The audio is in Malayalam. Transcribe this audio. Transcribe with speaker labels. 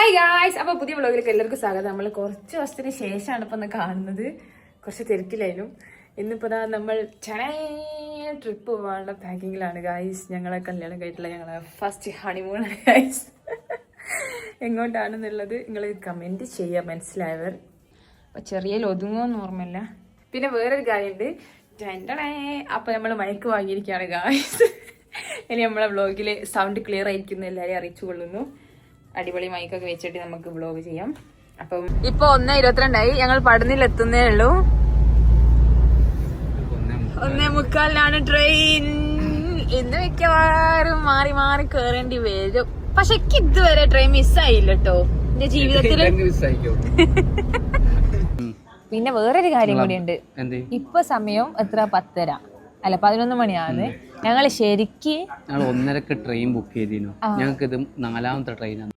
Speaker 1: ഹായ് ഗായ്സ്, അപ്പോൾ പുതിയ വ്ളോഗിലേക്ക് എല്ലാവർക്കും സ്വാഗതം. നമ്മൾ കുറച്ച് ദിവസത്തിന് ശേഷമാണ് ഇപ്പം കാണുന്നത്. കുറച്ച് തിരക്കിലായാലും ഇന്നിപ്പോൾ നമ്മൾ ട്രിപ്പ് പോകാനുള്ള പാക്കിങ്ങിലാണ് ഗായ്സ്. ഞങ്ങളെ കല്യാണം കഴിഞ്ഞിട്ടുള്ള ഞങ്ങളെ ഫസ്റ്റ് ഹണിമൂണാണ് ഗായ്സ്. എങ്ങോട്ടാണെന്നുള്ളത് നിങ്ങൾ കമൻറ്റ് ചെയ്യുക മനസ്സിലായവർ. അപ്പോൾ ചെറിയ ഒതുങ്ങുമെന്ന് ഓർമ്മയില്ല. പിന്നെ വേറൊരു കാര്യമുണ്ട്, അപ്പോൾ നമ്മൾ മയക്ക് വാങ്ങിയിരിക്കുകയാണ് ഗായ്സ്. ഇനി നമ്മളെ വ്ളോഗിൽ സൗണ്ട് ക്ലിയർ ആയിരിക്കുന്നു എല്ലാവരെയും അറിയിച്ചു കൊള്ളുന്നു. അടിപൊളി മൈക്കൊക്കെ വെച്ചിട്ട് നമുക്ക് വ്ളോഗ് ചെയ്യാം. അപ്പം ഇപ്പൊ 1:22 ഞങ്ങൾ പടനിൽ എത്തുന്നേ ഉള്ളൂ. 1:45 ട്രെയിൻ. ഇന്ന് മിക്കവാറും മാറി മാറി കേറേണ്ടി വരും. പക്ഷെ എനിക്ക് ഇതുവരെ ട്രെയിൻ മിസ്സായില്ല കേട്ടോ എന്റെ ജീവിതത്തില്. പിന്നെ വേറൊരു കാര്യം കൂടിയുണ്ട്. ഇപ്പൊ സമയം എത്ര 10:30 അല്ല 11 മണിയാണ്. ഞങ്ങള് ശരിക്ക് 1:30 ട്രെയിൻ ബുക്ക് ചെയ്തിരുന്നു. ഞങ്ങൾക്ക് ഇത് 4ാമത്തെ ട്രെയിനാണ്.